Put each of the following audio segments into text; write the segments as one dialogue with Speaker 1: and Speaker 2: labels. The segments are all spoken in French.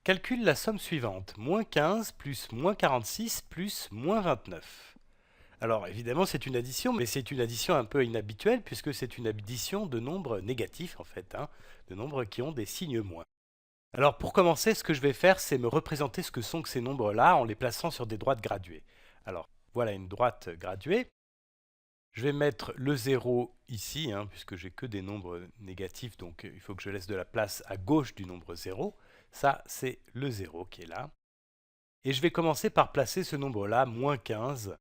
Speaker 1: Calcule la somme suivante, moins 15 plus moins 46 plus moins 29. Alors évidemment c'est une addition, mais c'est une addition un peu inhabituelle puisque c'est une addition de nombres négatifs en fait, de nombres qui ont des signes moins. Alors pour commencer, ce que je vais faire, c'est me représenter ce que sont que ces nombres-là en les plaçant sur des droites graduées. Alors voilà une droite graduée. Je vais mettre le 0 ici, puisque j'ai que des nombres négatifs, donc il faut que je laisse de la place à gauche du nombre 0. Ça, c'est le 0 qui est là. Et je vais commencer par placer ce nombre-là, moins 15.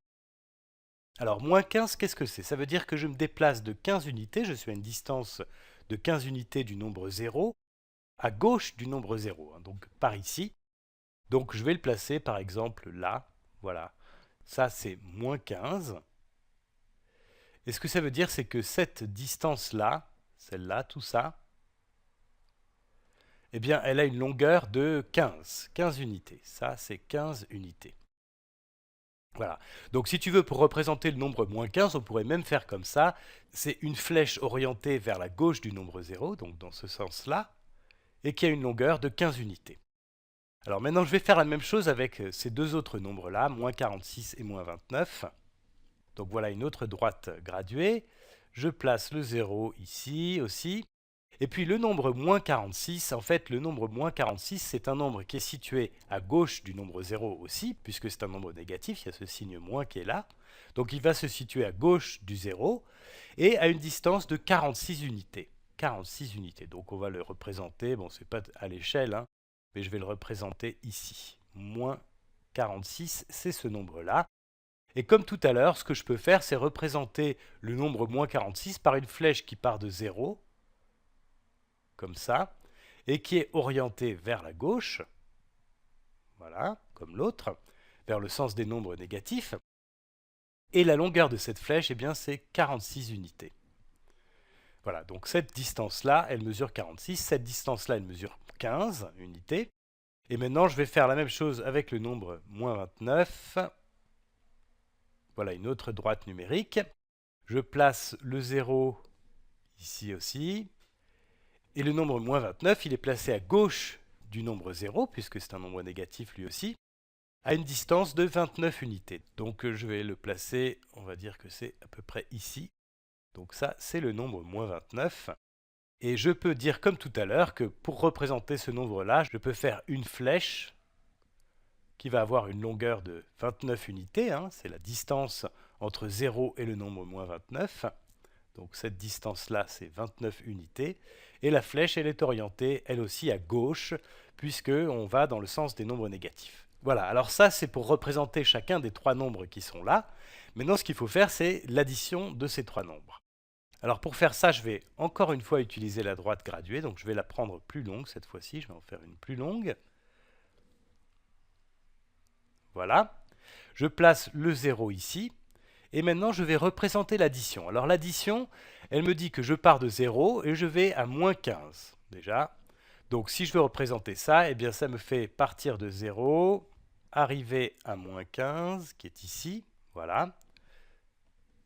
Speaker 1: Alors, moins 15, qu'est-ce que c'est? Ça veut dire que je me déplace de 15 unités, je suis à une distance de 15 unités du nombre 0, à gauche du nombre 0, donc par ici. Donc, je vais le placer, par exemple, là. Voilà. Ça, c'est moins 15. Et ce que ça veut dire, c'est que cette distance-là, celle-là, tout ça, eh bien, elle a une longueur de 15 unités. Ça, c'est 15 unités. Voilà. Donc, si tu veux, pour représenter le nombre moins 15, on pourrait même faire comme ça. C'est une flèche orientée vers la gauche du nombre 0, donc dans ce sens-là, et qui a une longueur de 15 unités. Alors maintenant, je vais faire la même chose avec ces deux autres nombres-là, moins 46 et moins 29. Donc voilà une autre droite graduée. Je place le 0 ici aussi. Et puis le nombre moins 46, en fait le nombre moins 46 c'est un nombre qui est situé à gauche du nombre 0 aussi, puisque c'est un nombre négatif, il y a ce signe moins qui est là. Donc il va se situer à gauche du 0 et à une distance de 46 unités. 46 unités, donc on va le représenter, bon c'est pas à l'échelle, mais je vais le représenter ici. Moins 46, c'est ce nombre-là. Et comme tout à l'heure, ce que je peux faire, c'est représenter le nombre moins 46 par une flèche qui part de 0, comme ça, et qui est orientée vers la gauche, voilà, comme l'autre, vers le sens des nombres négatifs. Et la longueur de cette flèche, eh bien, c'est 46 unités. Voilà, donc cette distance-là, elle mesure 46, cette distance-là, elle mesure 15 unités. Et maintenant, je vais faire la même chose avec le nombre moins 29. Voilà une autre droite numérique. Je place le 0 ici aussi. Et le nombre moins 29, il est placé à gauche du nombre 0, puisque c'est un nombre négatif lui aussi, à une distance de 29 unités. Donc je vais le placer, on va dire que c'est à peu près ici. Donc ça, c'est le nombre moins 29. Et je peux dire comme tout à l'heure que pour représenter ce nombre-là, je peux faire une flèche qui va avoir une longueur de 29 unités. C'est la distance entre 0 et le nombre moins 29. Donc cette distance-là, c'est 29 unités. Et la flèche, elle est orientée, elle aussi, à gauche, puisqu'on va dans le sens des nombres négatifs. Voilà, alors ça, c'est pour représenter chacun des trois nombres qui sont là. Maintenant, ce qu'il faut faire, c'est l'addition de ces trois nombres. Alors pour faire ça, je vais encore une fois utiliser la droite graduée. Donc je vais la prendre plus longue cette fois-ci. Je vais en faire une plus longue. Voilà. Je place le 0 ici. Et maintenant, je vais représenter l'addition. Alors l'addition, elle me dit que je pars de 0 et je vais à moins 15, déjà. Donc si je veux représenter ça, eh bien ça me fait partir de 0, arriver à moins 15, qui est ici. Voilà.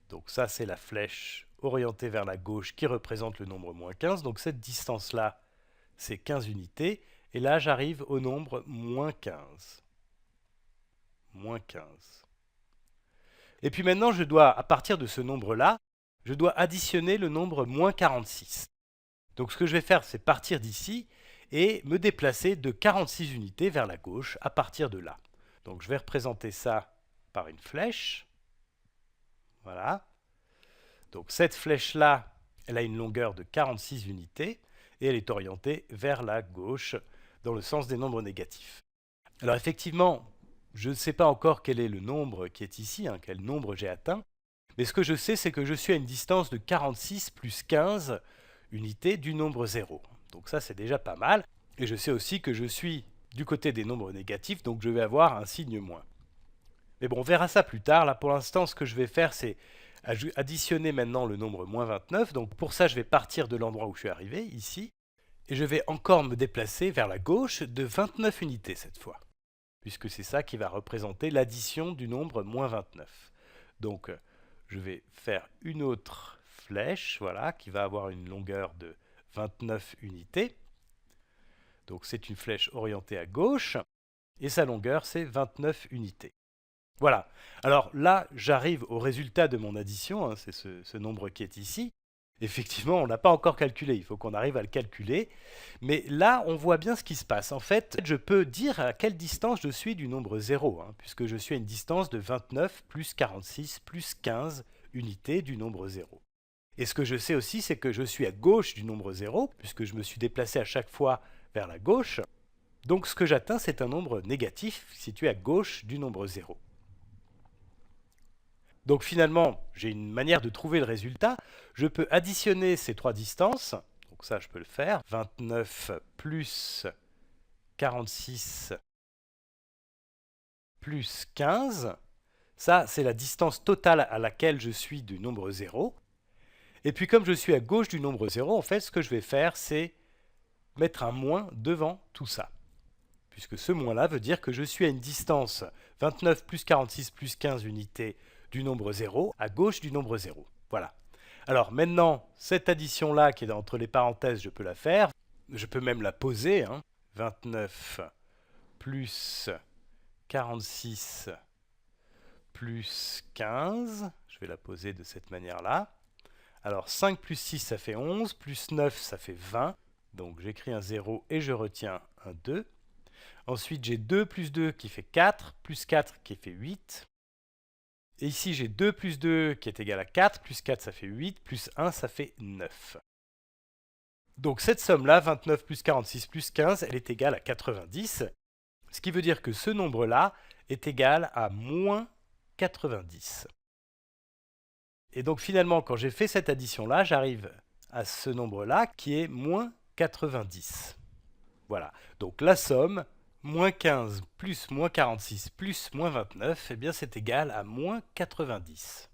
Speaker 1: Donc ça, c'est la flèche orientée vers la gauche qui représente le nombre moins 15. Donc cette distance-là, c'est 15 unités. Et là, j'arrive au nombre moins 15. Moins 15. Et puis maintenant, je dois, à partir de ce nombre-là, je dois additionner le nombre moins 46. Donc ce que je vais faire, c'est partir d'ici et me déplacer de 46 unités vers la gauche à partir de là. Donc je vais représenter ça par une flèche. Voilà. Donc cette flèche-là, elle a une longueur de 46 unités et elle est orientée vers la gauche dans le sens des nombres négatifs. Alors effectivement, je ne sais pas encore quel est le nombre qui est ici, quel nombre j'ai atteint, mais ce que je sais, c'est que je suis à une distance de 46 plus 15 unités du nombre 0. Donc ça, c'est déjà pas mal. Et je sais aussi que je suis du côté des nombres négatifs, donc je vais avoir un signe moins. Mais bon, on verra ça plus tard. Là, pour l'instant, ce que je vais faire, c'est additionner maintenant le nombre moins 29. Donc pour ça, je vais partir de l'endroit où je suis arrivé, ici, et je vais encore me déplacer vers la gauche de 29 unités cette fois, puisque c'est ça qui va représenter l'addition du nombre moins 29. Donc, je vais faire une autre flèche, voilà, qui va avoir une longueur de 29 unités. Donc c'est une flèche orientée à gauche, et sa longueur c'est 29 unités. Voilà. Alors là, j'arrive au résultat de mon addition, hein, c'est ce nombre qui est ici. Effectivement, on n'a pas encore calculé, il faut qu'on arrive à le calculer. Mais là, on voit bien ce qui se passe. En fait, je peux dire à quelle distance je suis du nombre 0, hein, puisque je suis à une distance de 29 plus 46 plus 15 unités du nombre 0. Et ce que je sais aussi, c'est que je suis à gauche du nombre 0, puisque je me suis déplacé à chaque fois vers la gauche. Donc ce que j'atteins, c'est un nombre négatif situé à gauche du nombre 0. Donc finalement, j'ai une manière de trouver le résultat. Je peux additionner ces trois distances. Donc ça, je peux le faire. 29 plus 46 plus 15. Ça, c'est la distance totale à laquelle je suis du nombre 0. Et puis comme je suis à gauche du nombre 0, en fait, ce que je vais faire, c'est mettre un moins devant tout ça. Puisque ce moins-là veut dire que je suis à une distance 29 plus 46 plus 15 unités du nombre 0 à gauche du nombre 0. Voilà. Alors maintenant, cette addition-là qui est entre les parenthèses, je peux la faire. Je peux même la poser. 29 plus 46 plus 15. Je vais la poser de cette manière-là. Alors 5 plus 6, ça fait 11. Plus 9, ça fait 20. Donc j'écris un 0 et je retiens un 2. Ensuite, j'ai 2 plus 2 qui fait 4, plus 4 qui fait 8. Et ici, j'ai 2 plus 2 qui est égal à 4, plus 4 ça fait 8, plus 1 ça fait 9. Donc cette somme-là, 29 plus 46 plus 15, elle est égale à 90. Ce qui veut dire que ce nombre-là est égal à moins 90. Et donc finalement, quand j'ai fait cette addition-là, j'arrive à ce nombre-là qui est moins 90. Voilà. Donc la somme, moins 15 plus moins 46 plus moins 29, eh bien c'est égal à moins 90.